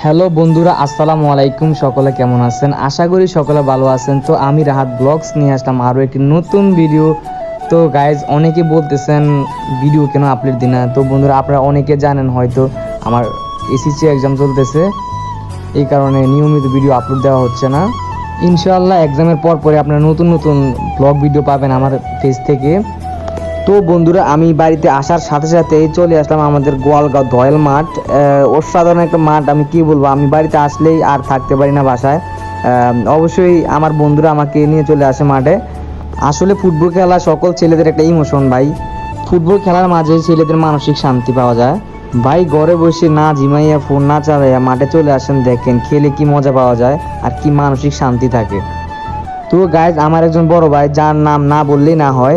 Hello বন্ধুরা, আসসালামু আলাইকুম। সকলে কেমন আছেন? আশা করি সকলে ভালো আছেন। তো আমি রাহাত ব্লগস নিয়ে আসলাম আরও একটি নতুন ভিডিও। তো গাইজ, অনেকে বলতেছেন ভিডিও কেন আপলোড দিন না। তো বন্ধুরা, আপনারা অনেকে জানেন হয়তো আমার এসএসসি এক্সাম চলতেছে, এই কারণে নিয়মিত ভিডিও আপলোড দেওয়া হচ্ছে না। ইনশাআল্লাহ এক্সামের পরে আপনারা নতুন নতুন ব্লগ ভিডিও পাবেন আমার পেজ থেকে। তো বন্ধুরা, আমি বাড়িতে আসার সাথে সাথেই চলে আসলাম আমাদের গোয়ালগাঁও দয়াল মাঠ। অসাধারণ একটা মাঠ, আমি কি বলবো, আমি বাড়িতে আসলেই আর থাকতে পারি না বাসায়। অবশ্যই আমার বন্ধুরা আমাকে নিয়ে চলে আসে মাঠে। আসলে ফুটবল খেলা সকল ছেলেদের একটা ইমোশন ভাই। ফুটবল খেলার মাঝে ছেলেদের মানসিক শান্তি পাওয়া যায় ভাই। ঘরে বসে না ঝিমাইয়া ফোন না চালাইয়া মাঠে চলে আসেন, দেখেন খেলে কি মজা পাওয়া যায় আর কি মানসিক শান্তি থাকে। তো গাইজ, আমার একজন বড় ভাই, যার নাম না বললেই না হয়,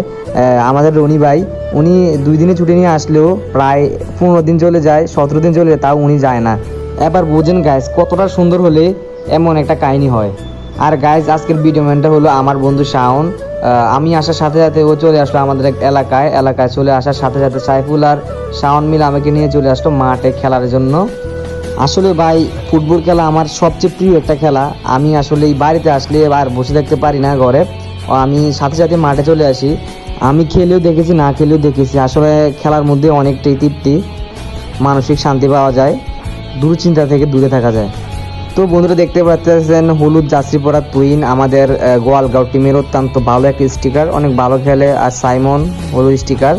আমাদের রনি ভাই, উনি 2 দিনে ছুটি নিয়ে আসলেও প্রায় 15 দিন চলে যায়, 17 দিন চলে যায়, তাও উনি যায় না। এবার বোঝেন গাইজ, কতটা সুন্দর হলে এমন একটা কাহিনী হয়। আর গাইজ, আজকের ভিডিও ম্যানটা হলো আমার বন্ধু শাওন। আমি আসার সাথে সাথে ও চলে আসলো আমাদের এক এলাকায় চলে আসার সাথে সাথে সাইফুল আর শাওন মিলে আমাকে নিয়ে চলে আসলো মাঠে খেলার জন্য। আসলে ভাই, ফুটবল খেলা আমার সবচেয়ে প্রিয় একটা খেলা। আমি আসলে এই বাড়িতে আসলে আর বসে থাকতে পারি না ঘরে, আমি সাথে সাথে মাঠে চলে আসি। আমি খেলেও দেখেছি, না খেলেও দেখেছি। আসলে খেলার মধ্যে অনেকটাই তৃপ্তি, মানসিক শান্তি পাওয়া যায়, দুশ্চিন্তা থেকে দূরে থাকা যায়। তো বন্ধুরা, দেখতে পাচ্ছেন হলুদ জার্সি পরা তুইন আমাদের গোয়ালগাঁও টিমের অত্যন্ত ভালো একটা স্টিকার, অনেক ভালো খেলে। আর সাইমন হলুদ স্টিকার।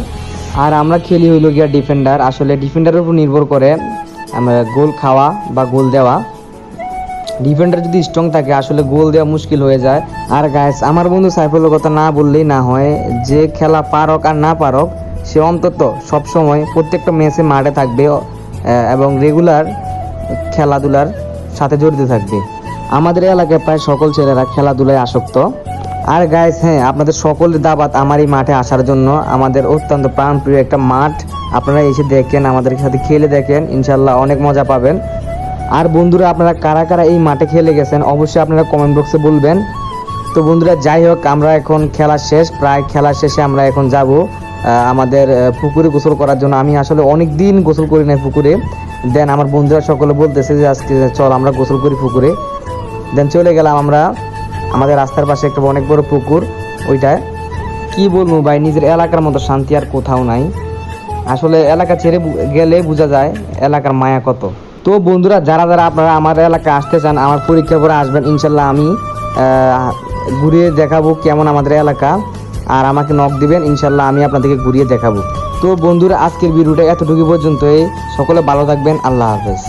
আর আমরা খেলি হইল গিয়া ডিফেন্ডার। আসলে ডিফেন্ডারের উপর নির্ভর করে আমরা গোল খাওয়া বা গোল দেওয়া। ডিফেন্ডার যদি স্ট্রং থাকে আসলে গোল দেওয়া মুশকিল হয়ে যায়। আর গাইস, আমার বন্ধু সাইফুলের কথা না বললেই না হয়, যে খেলা পারক আর না পারক, সে অন্তত সবসময় প্রত্যেকটা ম্যাচে মাঠে থাকবে এবং রেগুলার খেলাধুলার সাথে জড়িত থাকবে। আমাদের এলাকায় প্রায় সকল ছেলেরা খেলাধুলায় আসক্ত। আর গাইস, হ্যাঁ, আপনাদের সকলের দাবাত আমার এই মাঠে আসার জন্য। আমাদের অত্যন্ত প্রাণপ্রিয় একটা মাঠ, আপনারা এসে দেখেন, আমাদের সাথে খেলে দেখেন, ইনশাল্লাহ অনেক মজা পাবেন। আর বন্ধুরা, আপনারা কারা কারা এই মাঠে খেলে গেছেন অবশ্যই আপনারা কমেন্ট বক্সে বলবেন। তো বন্ধুরা, যাই হোক, আমরা এখন খেলা শেষ, প্রায় খেলা শেষে আমরা এখন যাব আমাদের পুকুরে গোসল করার জন্য। আমি আসলে অনেক দিন গোসল করি না পুকুরে। দেন আমার বন্ধুরা সকলে বলতেছে যে আজকে চল আমরা গোসল করি পুকুরে। দেন চলে গেলাম আমরা। আমাদের রাস্তার পাশে একটা অনেক বড় পুকুর, ওইটায় কি বলবো ভাই, নিজের এলাকার মতো শান্তি আর কোথাও নাই। আসলে এলাকা ছেড়ে গেলে বোঝা যায় এলাকার মায়া কত। তো বন্ধুরা, যারা যারা আপনারা আমার এলাকায় আসতে চান, আমার পরীক্ষার পরে আসবেন, ইনশাল্লাহ আমি ঘুরিয়ে দেখাবো কেমন আমাদের এলাকা। আর আমাকে নক দিবেন, ইনশাল্লাহ আমি আপনাদেরকে ঘুরিয়ে দেখাবো। তো বন্ধুরা, আজকের ভিডিওটা এতটুকু পর্যন্তই। সকলে ভালো থাকবেন। আল্লাহ হাফেজ।